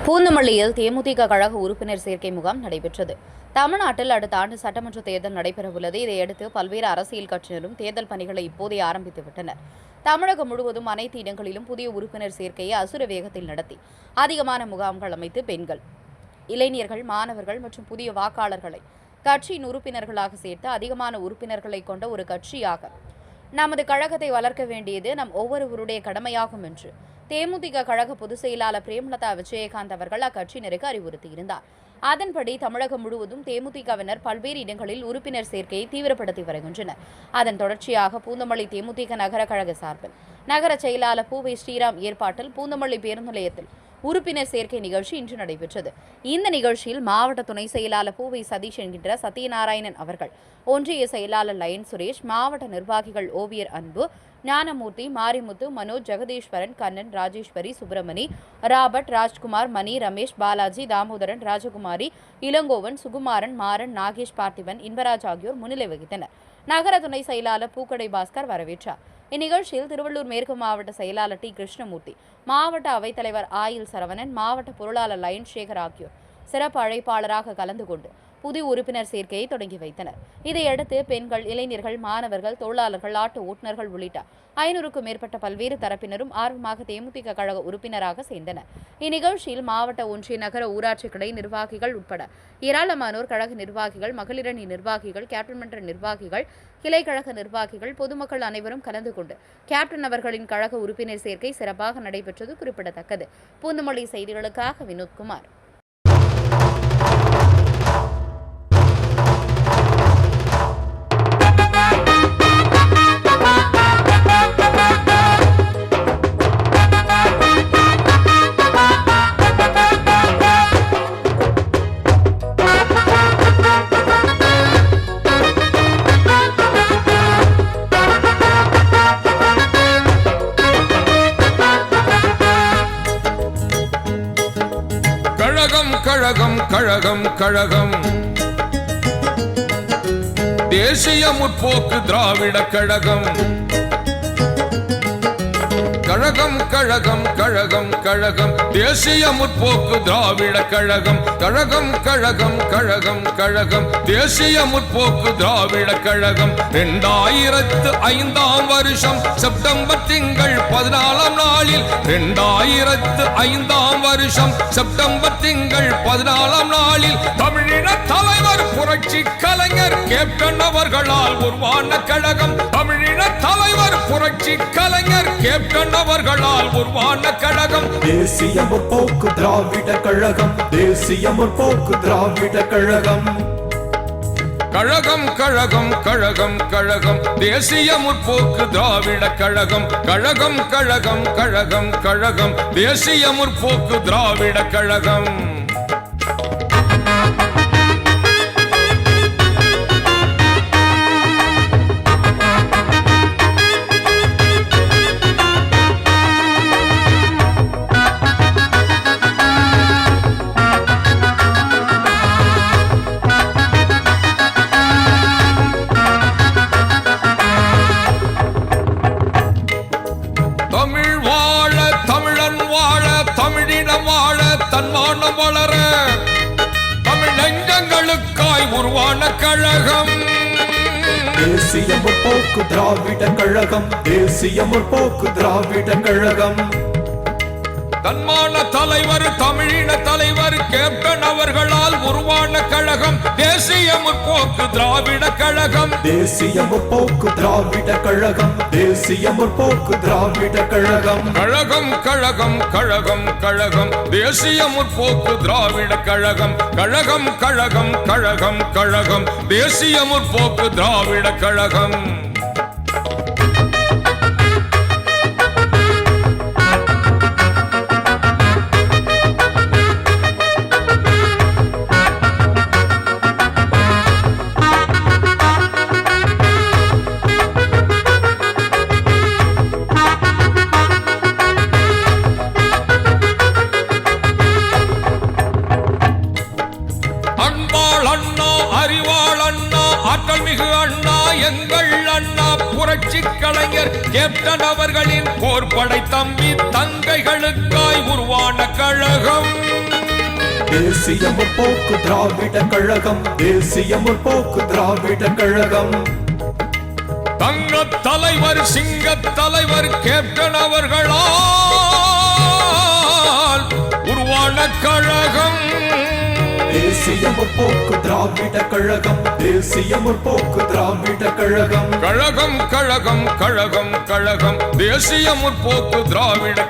பூந்தமல்லியில் தேமுதிக கழக உறுப்பினர் சேர்க்கை முகாம் நடைபெற்றது. தமிழ்நாட்டில் அடுத்த ஆண்டு சட்டமன்ற தேர்தல் நடைபெறவுள்ளது. இதையடுத்து பல்வேறு அரசியல் கட்சியினரும் தேர்தல் பணிகளை இப்போதே ஆரம்பித்துவிட்டனர். தமிழகம் முழுவதும் அனைத்து இடங்களிலும் புதிய உறுப்பினர் சேர்க்கையை அசுர வேகத்தில் நடத்தி அதிகமான முகாம்கள் அமைத்து பெண்கள், இளைஞர்கள், மாணவர்கள் மற்றும் புதிய வாக்காளர்களை கட்சியின் உறுப்பினர்களாக சேர்த்து அதிகமான உறுப்பினர்களை கொண்ட ஒரு கட்சியாக நமது கழகத்தை வளர்க்க வேண்டியது நம் ஒவ்வொருவருடைய கடமையாகும் என்று தேமுதிக கழக பொதுச் செயலாளர் பிரேமலதா விஜயகாந்த் அவர்கள் அக்கட்சியினருக்கு அறிவுறுத்தியிருந்தார். அதன்படி தமிழகம் முழுவதும் தேமுதிகவினர் பல்வேறு இடங்களில் உறுப்பினர் சேர்க்கையை தீவிரப்படுத்தி வருகின்றனர். அதன் தொடர்ச்சியாக பூந்தமல்லி தேமுதிக நகர கழக சார்பில் நகர செயலாளர் பூவை ஸ்ரீராம் ஏற்பாட்டில் பூந்தமல்லி பேருந்து நிலையத்தில் உறுப்பினர் சேர்க்கை நிகழ்ச்சி இன்று நடைபெற்றது. இந்த நிகழ்ச்சியில் மாவட்ட துணை செயலாளர் பூவை சதீஷ் என்கின்ற சத்யநாராயணன் அவர்கள், ஒன்றிய செயலாளர் லயன் சுரேஷ், மாவட்ட நிர்வாகிகள் ஓவியர் அன்பு, ஞானமூர்த்தி, மாரிமுத்து, மனோஜ், ஜெகதீஸ்வரன், கண்ணன், ராஜேஸ்வரி, சுப்பிரமணி, ராபர்ட், ராஜ்குமார், மணி, ரமேஷ், பாலாஜி, தாமோதரன், ராஜகுமாரி, இளங்கோவன், சுகுமாரன், மாறன், நாகேஷ், பார்த்திபன், இன்பராஜ் ஆகியோர் முன்னிலை வகித்தனர். நகர துணை செயலாளர் பூக்கடை பாஸ்கர் வரவேற்றார். இந்நிகழ்ச்சியில் திருவள்ளூர் மேற்கு மாவட்ட செயலாளர் டி கிருஷ்ணமூர்த்தி, மாவட்ட அவைத்தலைவர் ஆயில் சரவணன், மாவட்ட பொருளாளர் லயன் சேகர் ஆகியோர் சிறப்பு அழைப்பாளராக கலந்து கொண்டு புதிய உறுப்பினர் சேர்க்கையை தொடங்கி வைத்தனர். இதையடுத்து பெண்கள், இளைஞர்கள், மாணவர்கள், தொழிலாளர்கள், ஆட்டோ ஓட்டுநர்கள் உள்ளிட்ட 500க்கும் மேற்பட்ட பல்வேறு தரப்பினரும் ஆர்வமாக தேமுதிக கழக உறுப்பினராக சேர்ந்தனர். இந்நிகழ்ச்சியில் மாவட்ட, ஒன்றிய, நகர, ஊராட்சி கிளை நிர்வாகிகள் உட்பட ஏராளமானோர் கழக நிர்வாகிகள், மகளிரணி நிர்வாகிகள், கேப்டன் மன்ற நிர்வாகிகள், கிளை கழக நிர்வாகிகள், பொதுமக்கள் அனைவரும் கலந்து கொண்டு கேப்டன் அவர்களின் கழக உறுப்பினர் சேர்க்கை சிறப்பாக நடைபெற்றது குறிப்பிடத்தக்கது. பூந்தமல்லி செய்திகளுக்காக வினோத்குமார். கழகம் கழகம் கழகம் தேசிய முற்போக்கு திராவிட கழகம். கழகம் கழகம் கழகம் கழகம் தேசிய முற்போக்கு திராவிட கழகம். கழகம் கழகம் கழகம் கழகம் தேசிய முற்போக்கு திராவிட கழகம். 2005ஆம் வருஷம் செப்டம்பர் திங்கள் 14ஆம் நாளில் 2005ஆம் வருஷம் செப்டம்பர் திங்கள் 14ஆம் நாளில் தமிழின தலைவர் புரட்சி கலைஞர் கேப்டன் அவர்களால் உருவான கழகம். தமிழின தலைவர் புரட்சி கலைஞர் கேப்டன் அவர்களால் உருவான கழகம். தேசிய முற்போக்கு திராவிட கழகம். தேசிய முற்போக்கு திராவிட கழகம். கழகம் கழகம் கழகம் கழகம் தேசிய முற்போக்கு திராவிட கழகம். கழகம் கழகம் கழகம் கழகம் தேசிய முற்போக்கு திராவிட கழகம். தன்மானம் வளர தமிழ் நெஞ்சங்களுக்காய் உருவான கழகம். தேசிய முற்போக்கு திராவிட கழகம். தேசிய முற்போக்கு திராவிட கழகம். தன்மான தலைவர் தமிழின தலைவர் கேப்டன் அவர்களால் உருவான கழகம். தேசிய முற்போக்கு திராவிட கழகம். தேசிய முற்போக்கு திராவிட கழகம். தேசிய முற்போக்கு திராவிட கழகம். கழகம் கழகம் கழகம் கழகம் தேசிய முற்போக்கு திராவிட கழகம். கழகம் கழகம் கழகம் கழகம் தேசிய முற்போக்கு திராவிட கழகம். ஆற்றல் மிகு அண்ணா எங்கள் அண்ணா புரட்சி கலைஞர் கேப்டன் அவர்களின் போர்படை தம்பி தங்கைகளுக்காய் உருவான கழகம். தேசிய முற்போக்கு திராவிட கழகம் தேசிய முற்போக்கு திராவிட கழகம் தங்க தலைவர் சிங்க தலைவர் கேப்டன் அவர்களால் உருவான கழகம் தேசிய முற்போக்கு திராவிட கழகம் தேசிய முற்போக்கு திராவிட கழகம் கழகம் கழகம் கழகம் கழகம் தேசிய முற்போக்கு திராவிட